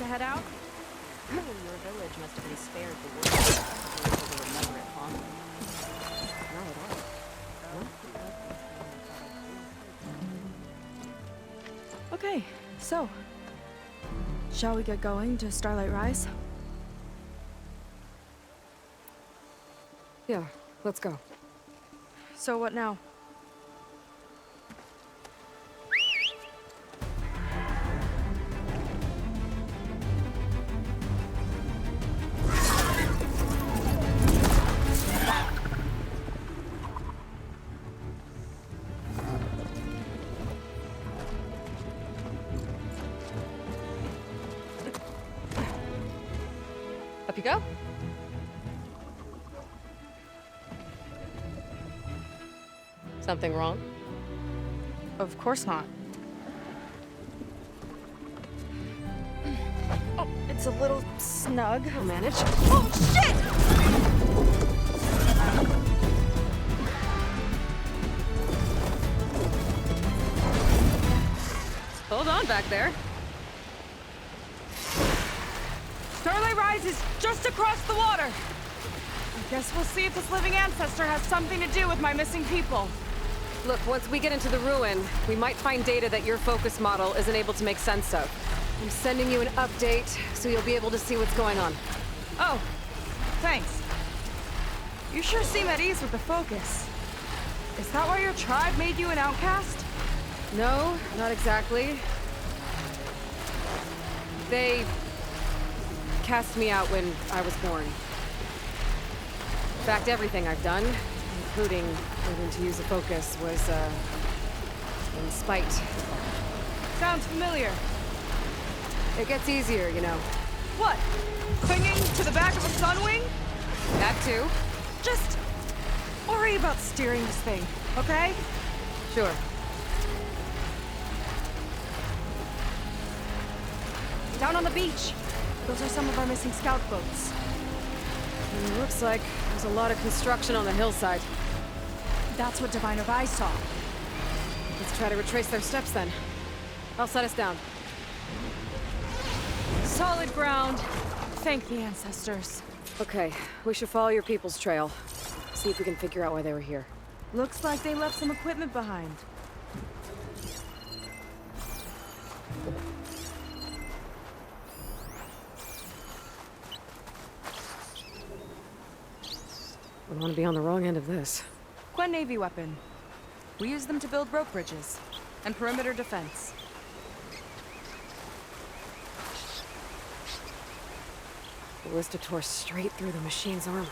head out? Your village must have been spared the worst. You were able to remember it fondly. Not at all. Okay, so shall we get going to Starlight Rise? Yeah, let's go. So what now? Up you go. Something wrong? Of course not. Oh, it's a little snug. I'll manage. Oh, shit! Hold on back there. Starlight Rise is just across the water. I guess we'll see if this living ancestor has something to do with my missing people. Look, once we get into the ruin, we might find data that your focus model isn't able to make sense of. I'm sending you an update, so you'll be able to see what's going on. Oh, thanks. You sure seem at ease with the focus. Is that why your tribe made you an outcast? No, not exactly. They cast me out when I was born. In fact, everything I've done, including learning to use a focus, was, in spite. Sounds familiar. It gets easier, you know. What? Clinging to the back of a sunwing? That too. Just worry about steering this thing, okay? Sure. Down on the beach. Those are some of our missing scout boats. It looks like there's a lot of construction on the hillside. That's what Divine of Eye saw. Let's try to retrace their steps then. I'll set us down. Solid ground. Thank the ancestors. Okay, we should follow your people's trail. See if we can figure out why they were here. Looks like they left some equipment behind. We want to be on the wrong end of this. Quen Navy weapon. We use them to build rope bridges and perimeter defense. The ballista tore straight through the machine's armor.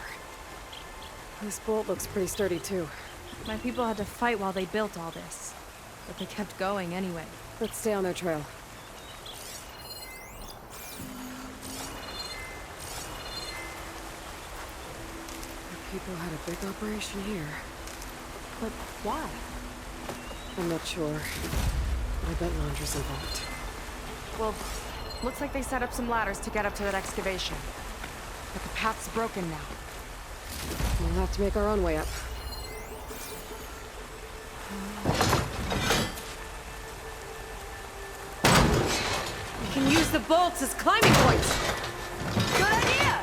This bolt looks pretty sturdy too. My people had to fight while they built all this, but they kept going anyway. Let's stay on their trail. The people had a big operation here. But why? I'm not sure. I bet Londra's involved. Well, looks like they set up some ladders to get up to that excavation. But the path's broken now. We'll have to make our own way up. We can use the bolts as climbing points! Good idea!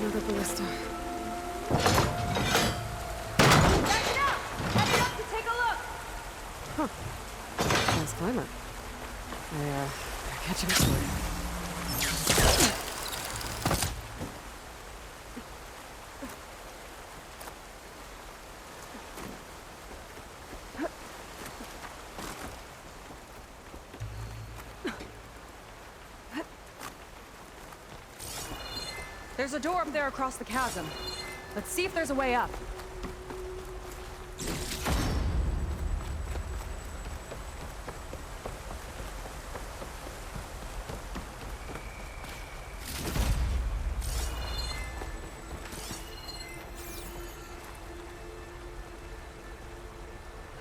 Another ballista. Back it up! Headed up to take a look! Huh. Nice climber. I catch him somewhere. There's There's a door up there across the chasm. Let's see if there's a way up.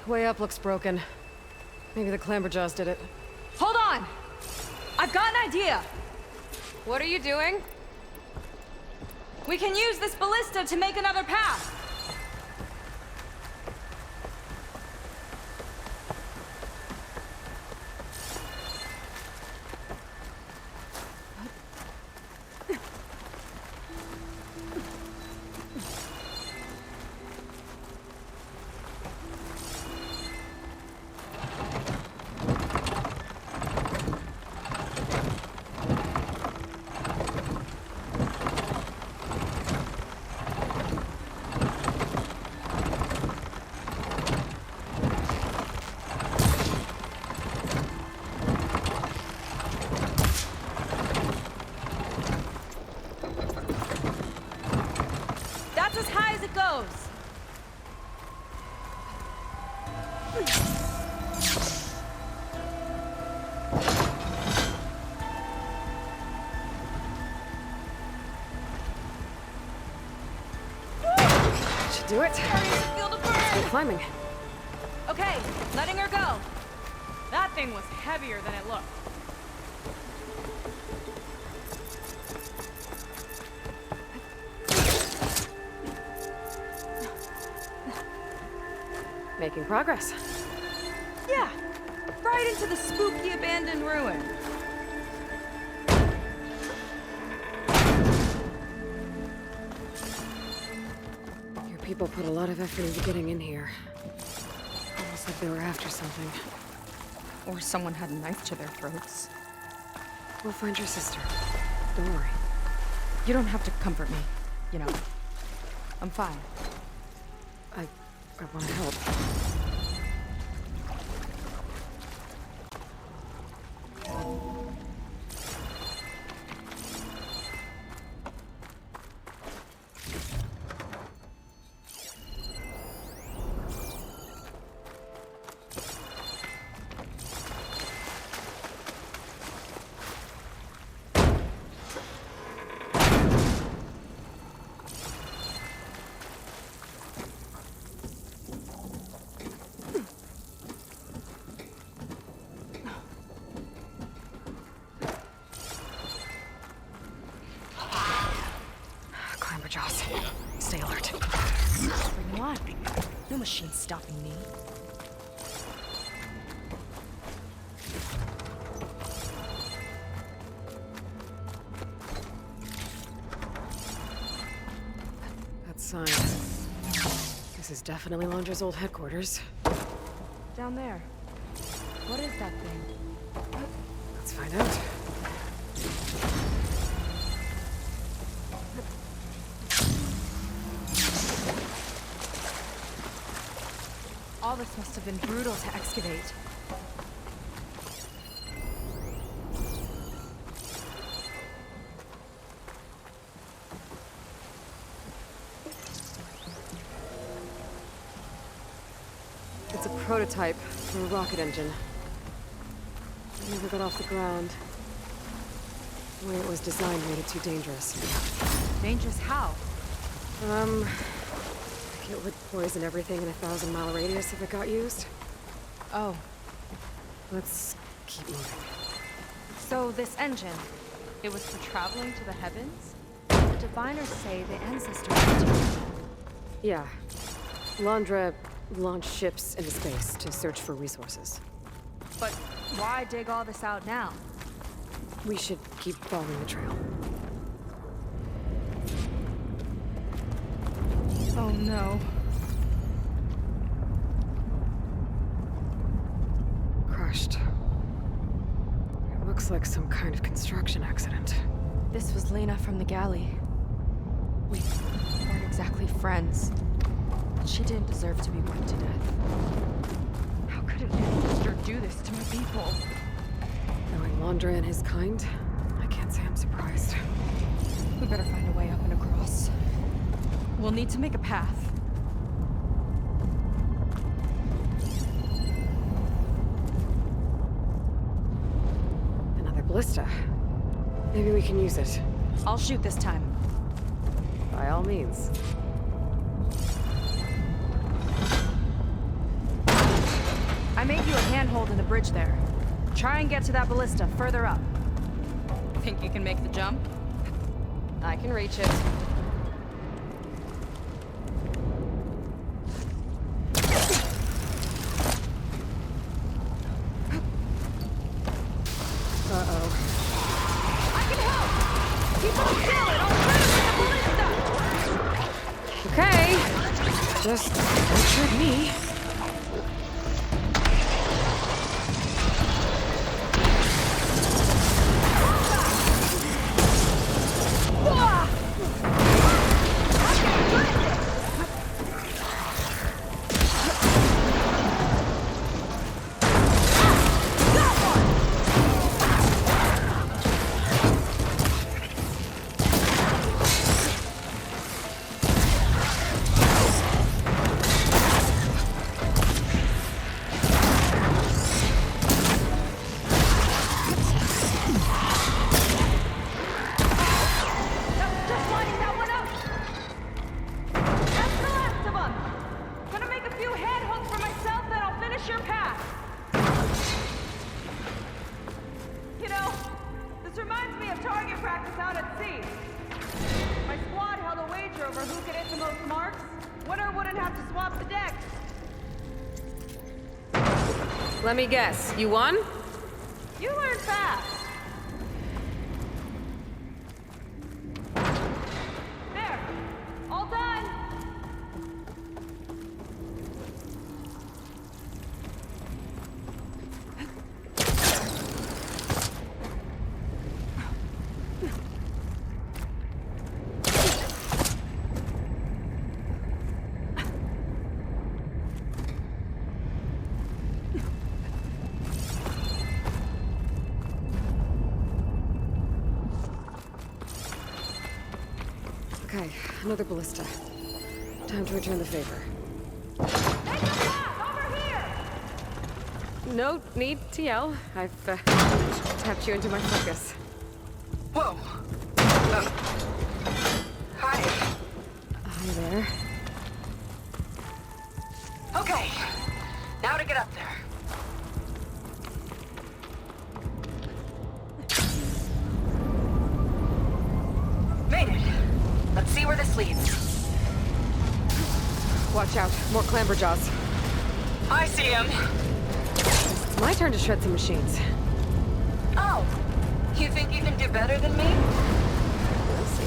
Way up looks broken. Maybe the clamberjaws did it. Hold on! I've got an idea! What are you doing? We can use this ballista to make another path! That's as high as it goes! Should do it. Feel the burn! Keep climbing. Okay, letting her go. That thing was heavier than it looked. Making progress. Yeah, right into the spooky abandoned ruin. Your people put a lot of effort into getting in here. Almost like they were after something. Or someone had a knife to their throats. We'll find your sister. Don't worry. You don't have to comfort me, you know. I'm fine. I want to help. Clamberjaws. Stay alert. Bring them on. No machine stopping me. That sign. This is definitely Londra's old headquarters. Down there. What is that thing? Let's find out. All this must have been brutal to excavate. It's a prototype for a rocket engine. It never got off the ground. The way it was designed made it too dangerous. Dangerous how? It would poison everything in a 1,000-mile radius if it got used. Oh, Let's keep moving. so this engine, it was for traveling to the heavens? The diviners say the ancestors did too. Yeah. Londra launched ships into space to search for resources. But why dig all this out now? We should keep following the trail. Oh no. Crushed. It looks like some kind of construction accident. This was Lena from the galley. We weren't exactly friends. But she didn't deserve to be worked to death. How could an ancestor do this to my people? Knowing Londra and his kind, I can't say I'm surprised. We better find a way up and across. We'll need to make a path. Another ballista. Maybe we can use it. I'll shoot this time. By all means. I made you a handhold in the bridge there. Try and get to that ballista further up. Think you can make the jump? I can reach it. Uh-oh. I can help! Keep on still and I'll try to get the ballista! Okay. Just don't shoot me. Let me guess, you won? You learn fast. There, all done. Okay, another ballista. Time to return the favor. Make a path over here. No need to yell. I've tapped you into my focus. Whoa. Hi. Hi there. Okay. Now to get up there. Made it. Let's see where this leads. Watch out, more clamberjaws. I see him. It's my turn to shred some machines. Oh. You think you can do better than me? We'll see.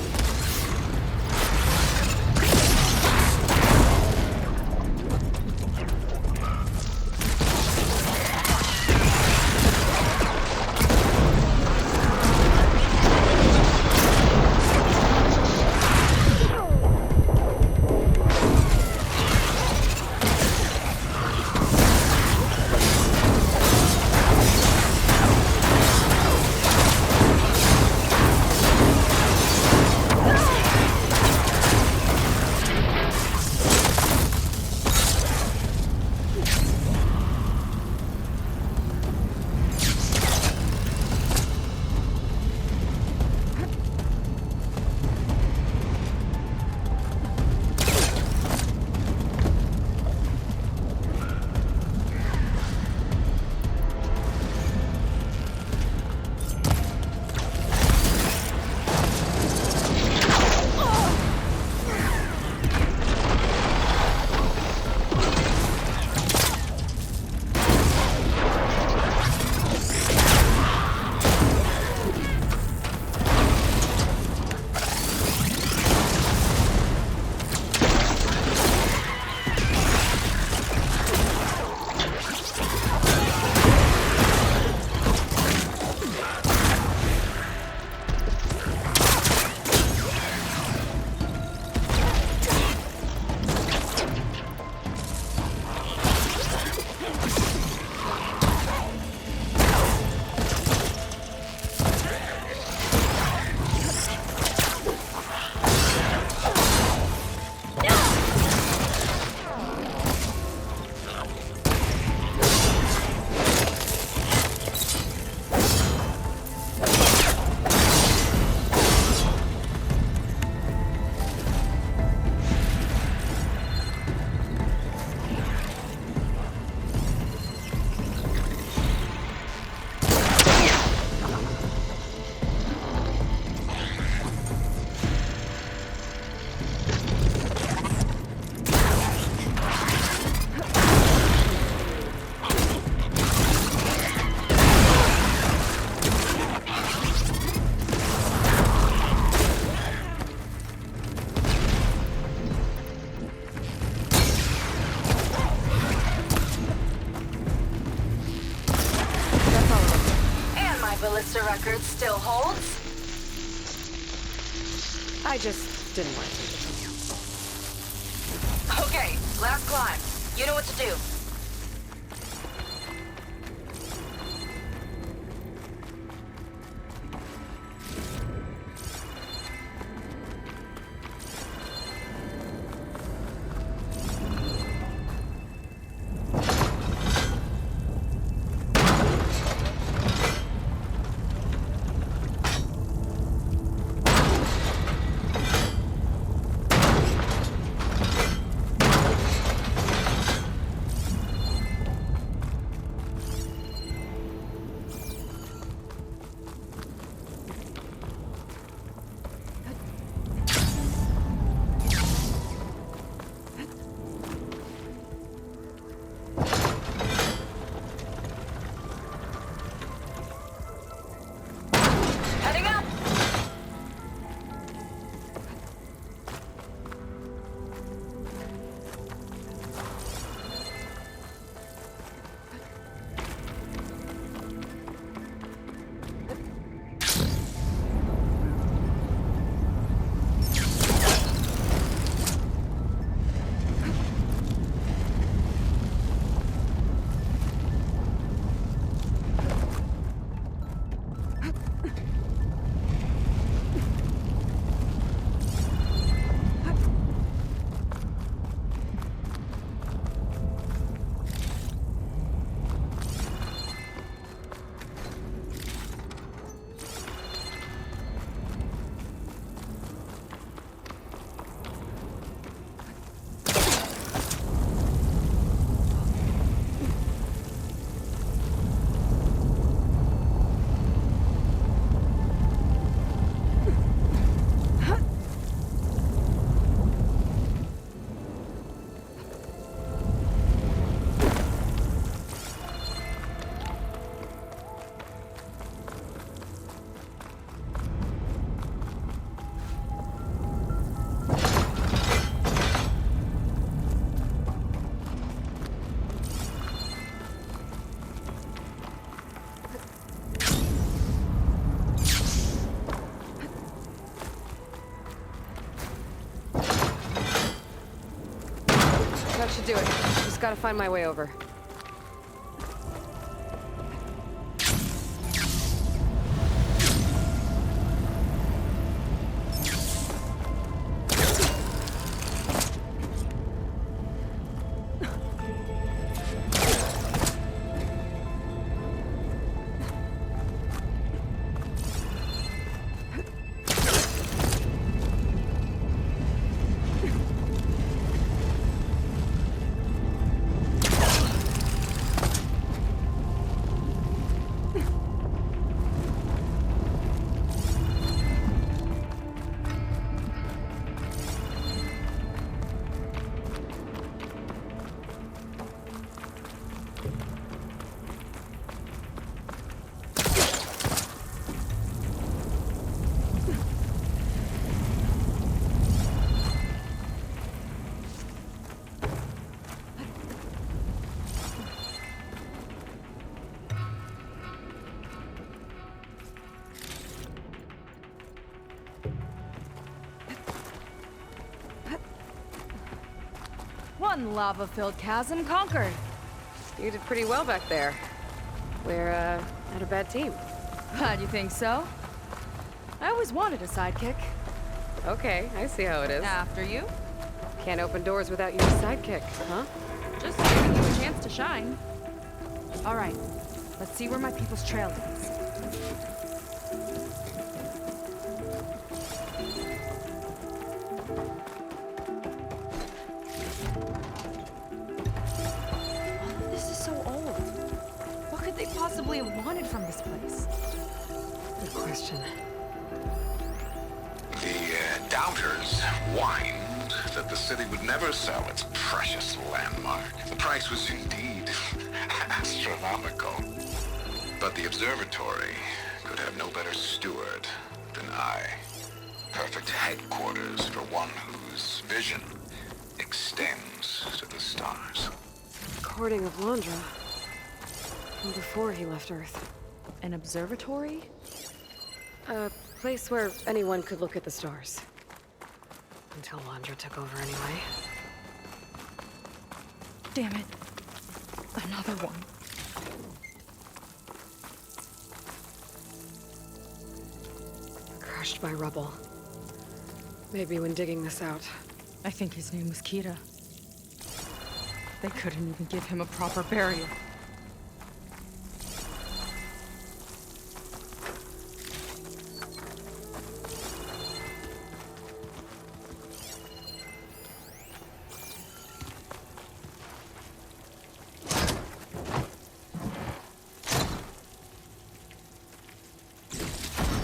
Ballista record still holds? I just didn't want to take it from you. Okay, last climb. You know what to do. Heading up! That should do it. Just gotta find my way over. One lava-filled chasm conquered. You did pretty well back there. We're, not a bad team. Glad you think so. I always wanted a sidekick. Okay, I see how it is. After you. Can't open doors without your sidekick, huh? Just giving you a chance to shine. All right, let's see where my people's trail leads. All of this is so old. What could they possibly have wanted from this place? Good question. The doubters whined that the city would never sell its precious landmark. The price was indeed astronomical. But the observatory could have no better steward than I. Perfect headquarters for one whose vision extends to the stars. Recording of Landra. From before he left Earth. An observatory? A place where anyone could look at the stars. Until Landra took over anyway. Damn it. Another one. Crushed by rubble. Maybe when digging this out. I think his name was Kira. They couldn't even give him a proper burial.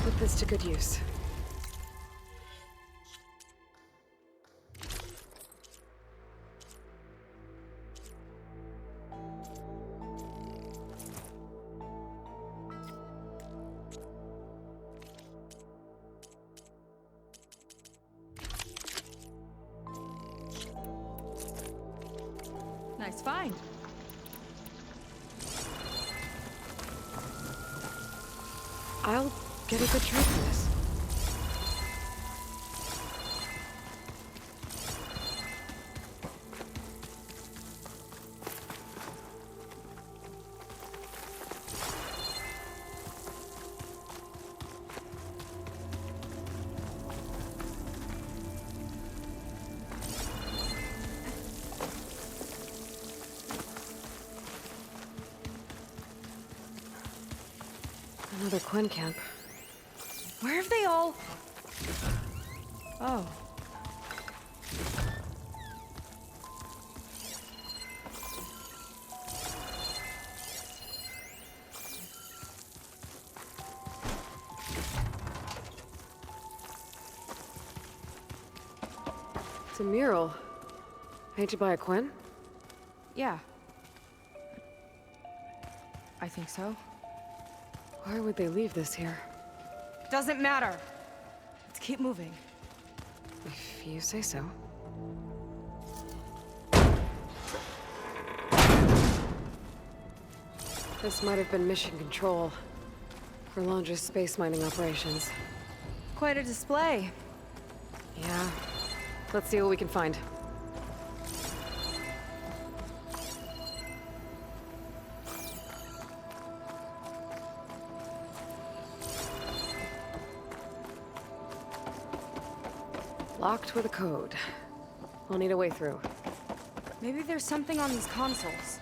Put this to good use. Nice find. I'll get a good trade for this. Another Quinn camp. Where have they all... Oh. It's a mural. Painted by a Quinn? Yeah. I think so. Why would they leave this here? Doesn't matter. Let's keep moving. If you say so. This might have been mission control for Landra's space mining operations. Quite a display. Yeah. Let's see what we can find. Locked with a code. We'll need a way through. Maybe there's something on these consoles.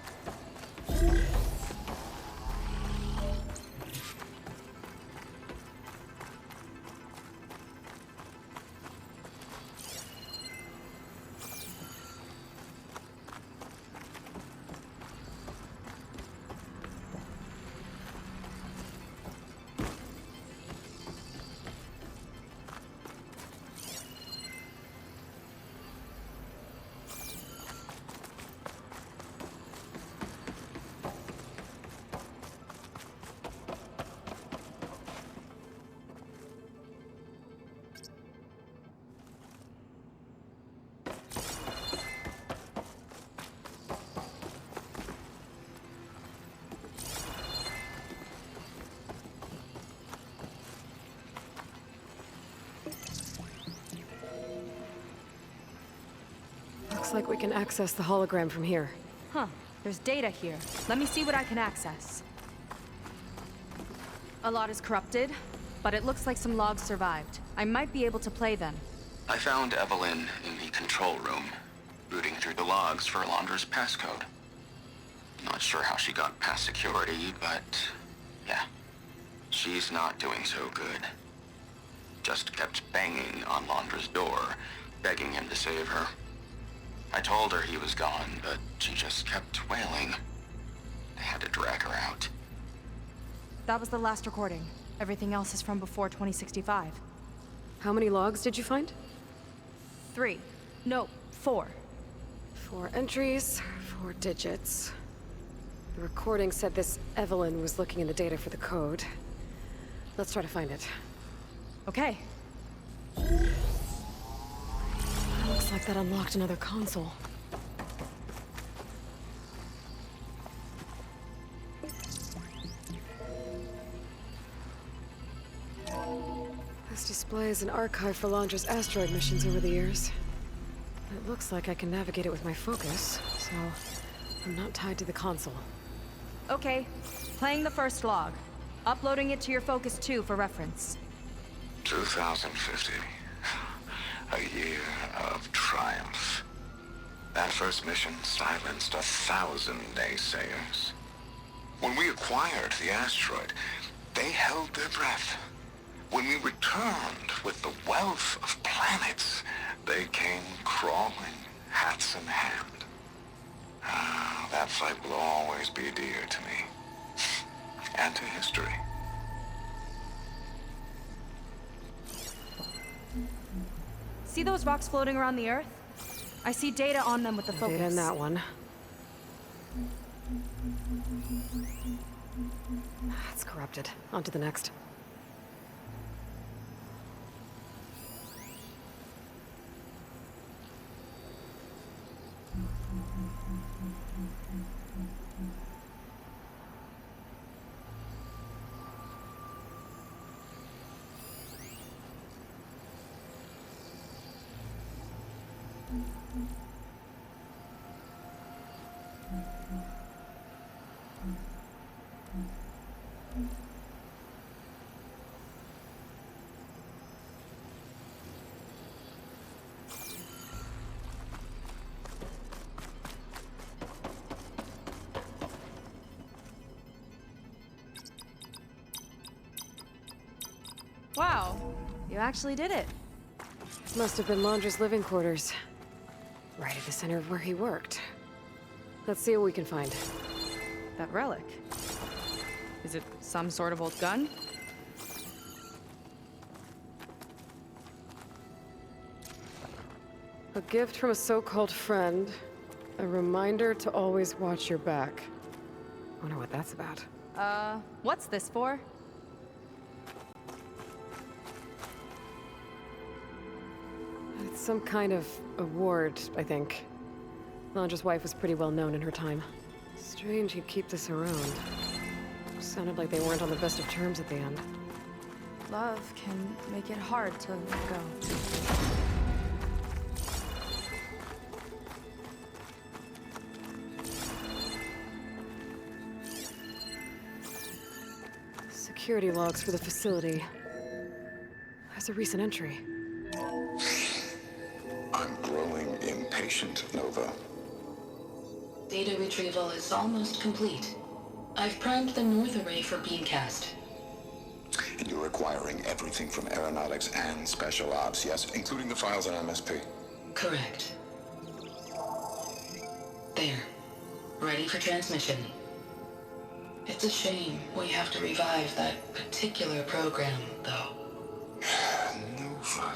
Looks like we can access the hologram from here. Huh. There's data here. Let me see what I can access. A lot is corrupted, but it looks like some logs survived. I might be able to play them. I found Evelyn in the control room, rooting through the logs for Landra's passcode. Not sure how she got past security, but yeah, she's not doing so good. Just kept banging on Landra's door, begging him to save her. I told her he was gone, but she just kept wailing. I had to drag her out. That was the last recording. Everything else is from before 2065. How many logs did you find? 3. No, 4. 4 entries, 4 digits. The recording said this Evelyn was looking in the data for the code. Let's try to find it. Okay. Looks like that unlocked another console. Displays an archive for Londra's asteroid missions over the years. It looks like I can navigate it with my focus, so I'm not tied to the console. Okay, playing the first log. Uploading it to your Focus 2 for reference. 2050. A year of triumph. That first mission silenced 1,000 naysayers. When we acquired the asteroid, they held their breath. When we returned with the wealth of planets, they came crawling, hats in hand. That fight will always be dear to me. And to history. See those rocks floating around the Earth? I see data on them with the focus. Data in that one. It's corrupted. On to the next. Wow, you actually did it. This must have been Londra's living quarters. Right at the center of where he worked. Let's see what we can find. That relic. Is it some sort of old gun? A gift from a so-called friend. A reminder to always watch your back. Wonder what that's about. What's this for? It's some kind of award, I think. Londra's wife was pretty well known in her time. Strange he'd keep this around. Sounded like they weren't on the best of terms at the end. Love can make it hard to let go. Security logs for the facility. There's a recent entry. I'm growing impatient, Nova. Data retrieval is almost complete. I've primed the north array for beamcast. And you're acquiring everything from aeronautics and special ops, yes? Including the files on MSP? Correct. There. Ready for transmission. It's a shame we have to revive that particular program, though. Nova,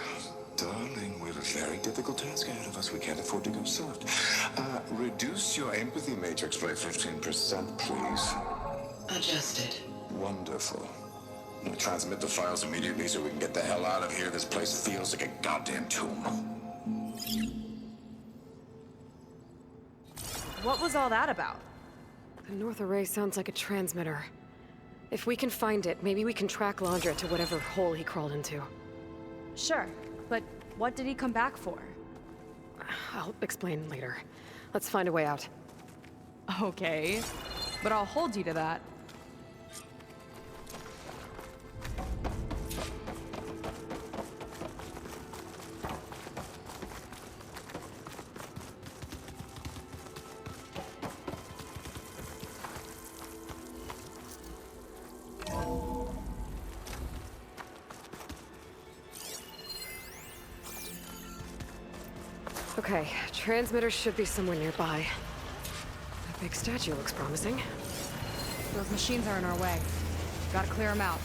darling, we have a very difficult task ahead of us. We can't afford to go soft. Reduce your empathy matrix by 15%, please. Adjusted. Wonderful. We'll transmit the files immediately so we can get the hell out of here. This place feels like a goddamn tomb. What was all that about? The north array sounds like a transmitter. If we can find it, maybe we can track Londra to whatever hole he crawled into. Sure, but what did he come back for? I'll explain later. Let's find a way out. Okay, but I'll hold you to that. Okay, transmitter should be somewhere nearby. That big statue looks promising. Those machines are in our way. Gotta clear them out.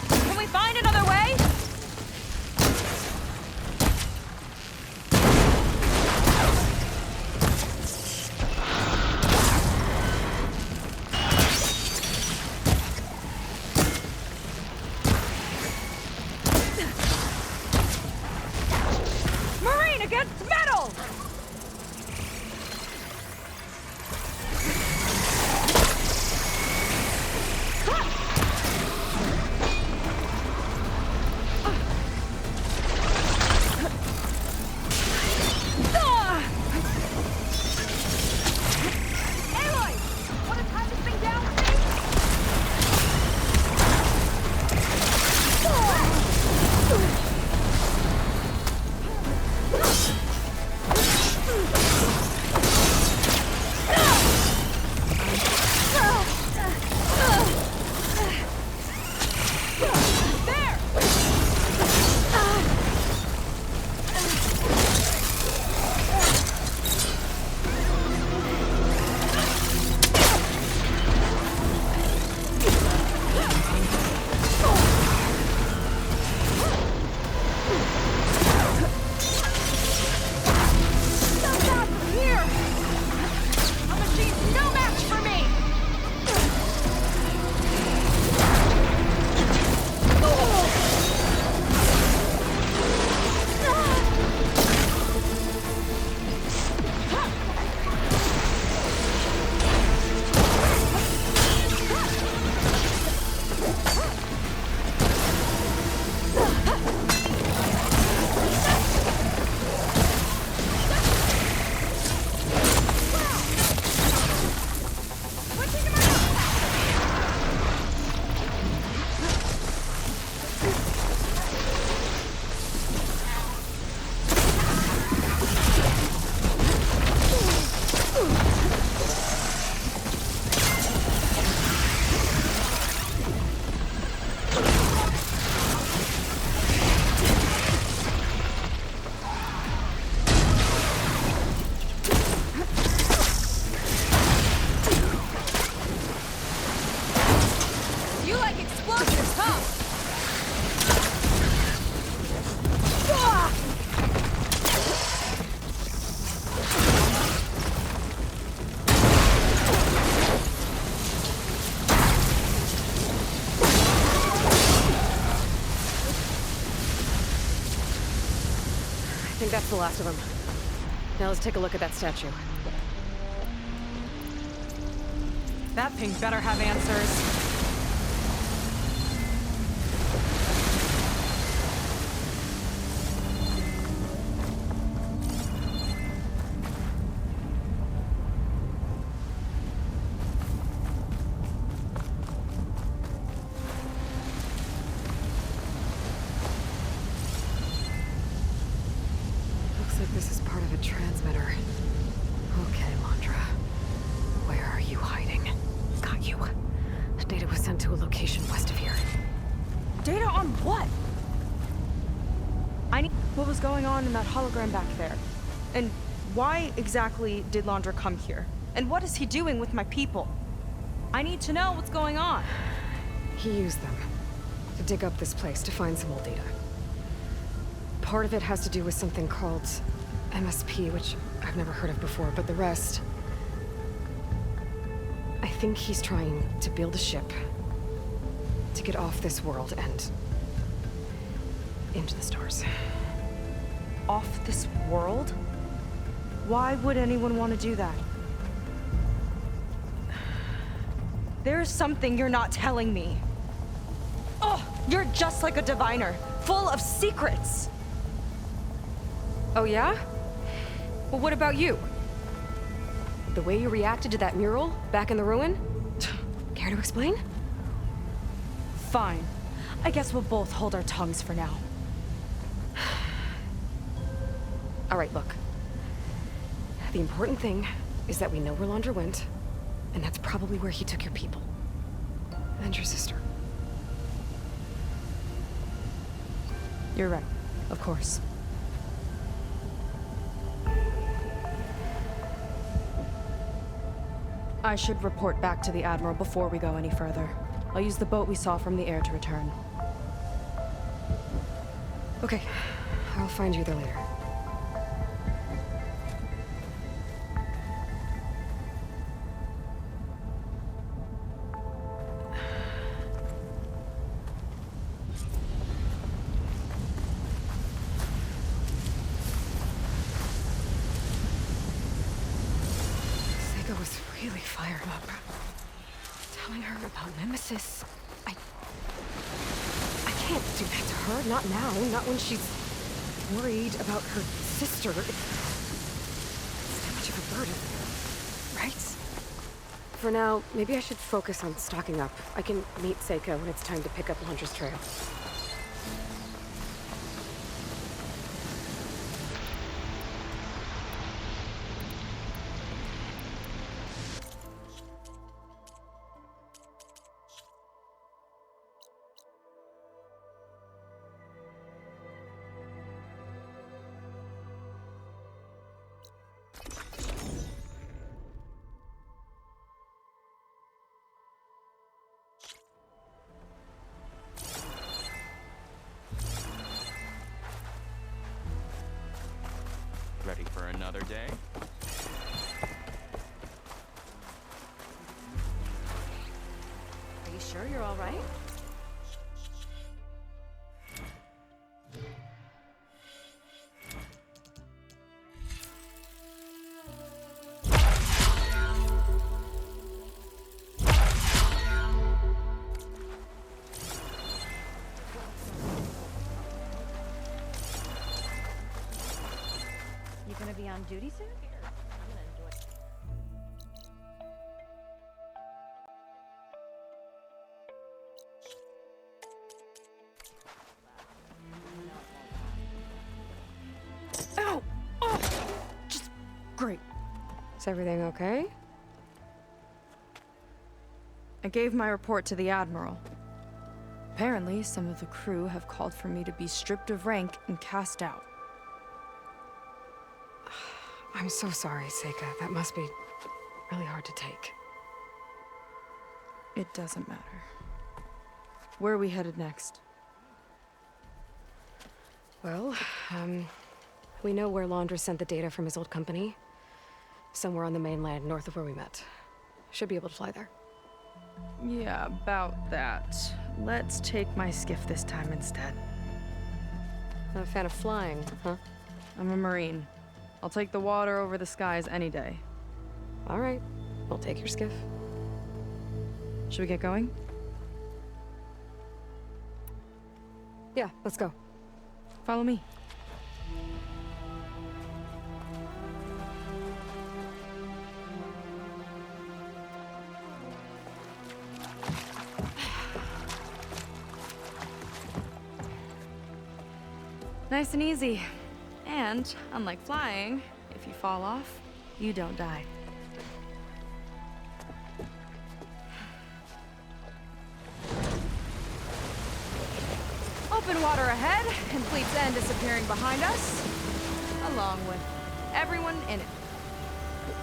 Can we find another way? Marine against metal! I think that's the last of them. Now let's take a look at that statue. That pink better have answers. Looks like this is part of a transmitter. Okay, Landra. Where are you hiding? Got you. Data was sent to a location west of here. Data on what? I need... What was going on in that hologram back there? And why exactly did Landra come here? And what is he doing with my people? I need to know what's going on. He used them to dig up this place to find some old data. Part of it has to do with something called MSP, which I've never heard of before, but the rest... I think he's trying to build a ship to get off this world and into the stars. Off this world? Why would anyone want to do that? There's something you're not telling me. Oh, you're just like a diviner, full of secrets. Oh yeah? Well, what about you? The way you reacted to that mural back in the ruin? Care to explain? Fine. I guess we'll both hold our tongues for now. All right, look. The important thing is that we know where Landra went, and that's probably where he took your people. And your sister. You're right. Of course. I should report back to the Admiral before we go any further. I'll use the boat we saw from the air to return. Okay, I'll find you there later. Seika was really fired up. Telling her about Nemesis. I can't do that to her. Not now. Not when she's worried about her sister. It's too much of a burden, right? For now, maybe I should focus on stocking up. I can meet Seika when it's time to pick up Londra's trail. Ready for another day? Are you sure you're all right? You gonna be on duty soon? I'm gonna enjoy. Ow! Oh! Just great. Is everything okay? I gave my report to the Admiral. Apparently, some of the crew have called for me to be stripped of rank and cast out. I'm so sorry, Seika. That must be really hard to take. It doesn't matter. Where are we headed next? Well, we know where Londra sent the data from his old company. Somewhere on the mainland, north of where we met. Should be able to fly there. Yeah, about that. Let's take my skiff this time instead. Not a fan of flying, huh? I'm a Marine. I'll take the water over the skies any day. All right, we'll take your skiff. Should we get going? Yeah, let's go. Follow me. Nice and easy. And, unlike flying, if you fall off, you don't die. Open water ahead, and Fleet's End disappearing behind us, along with everyone in it.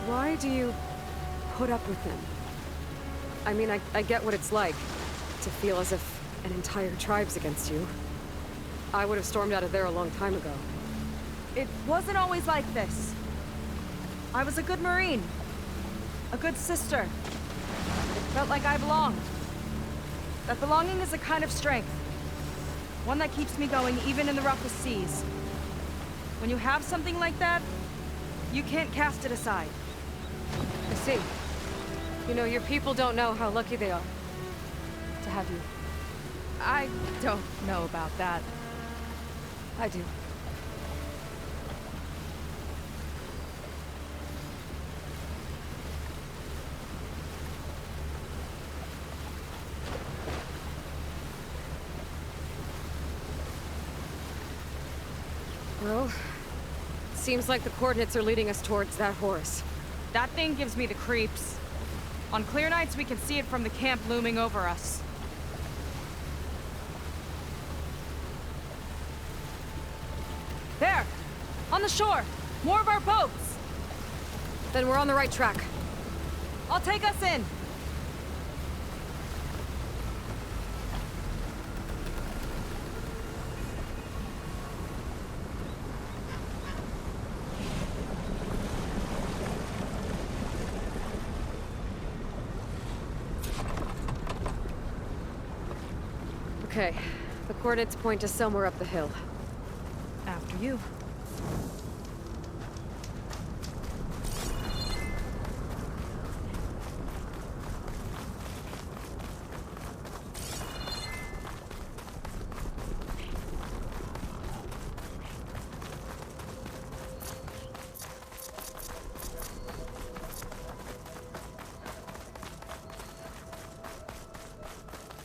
Why do you put up with them? I mean, I get what it's like to feel as if an entire tribe's against you. I would have stormed out of there a long time ago. It wasn't always like this. I was a good Marine. A good sister. Felt like I belonged. That belonging is a kind of strength. One that keeps me going even in the roughest seas. When you have something like that, you can't cast it aside. I see. You know, your people don't know how lucky they are to have you. I don't know about that. I do. Well, seems like the coordinates are leading us towards that horse. That thing gives me the creeps. On clear nights, we can see it from the camp looming over us. There! On the shore! More of our boats! Then we're on the right track. I'll take us in! Okay, the coordinates point to somewhere up the hill. After you.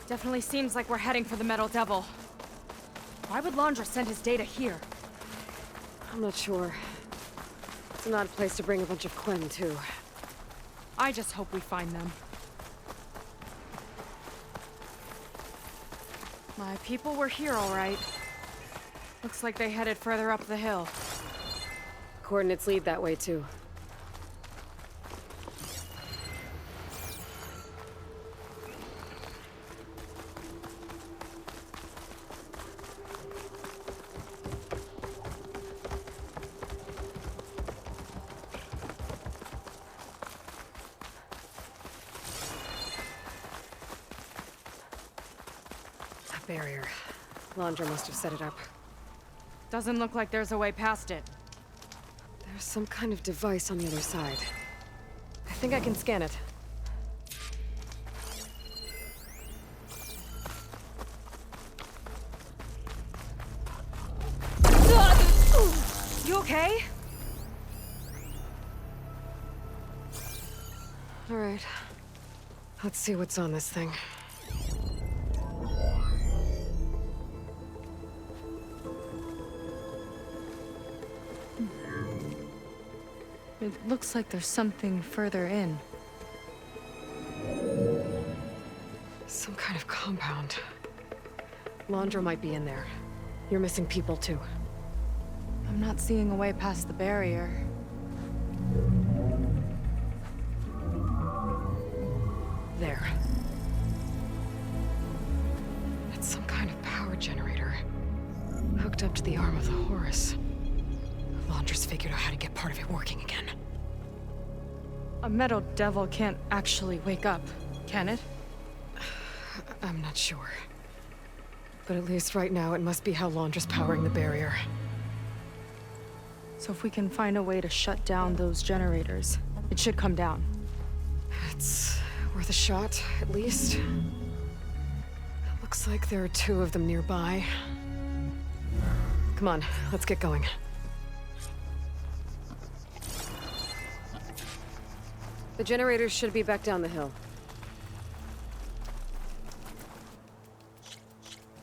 Definitely seems like we're heading for the Metal Devil. Why would Laundra send his data here? I'm not sure. It's an odd place to bring a bunch of Quen, too. I just hope we find them. My people were here, all right. Looks like they headed further up the hill. Coordinates lead that way, too. Barrier. Laundra must have set it up. Doesn't look like there's a way past it. There's some kind of device on the other side. I think I can scan it. You okay? All right. Let's see what's on this thing. It looks like there's something further in. Some kind of compound. Laundra might be in there. You're missing people, too. I'm not seeing a way past the barrier. There. It's some kind of power generator. Hooked up to the arm of the Horus. Laundra's figured out how to get part of it working again. A Metal Devil can't actually wake up, can it? I'm not sure. But at least right now, it must be how Laundra's powering the barrier. So if we can find a way to shut down those generators, it should come down. It's worth a shot, at least. It looks like there are 2 of them nearby. Come on, let's get going. The generators should be back down the hill.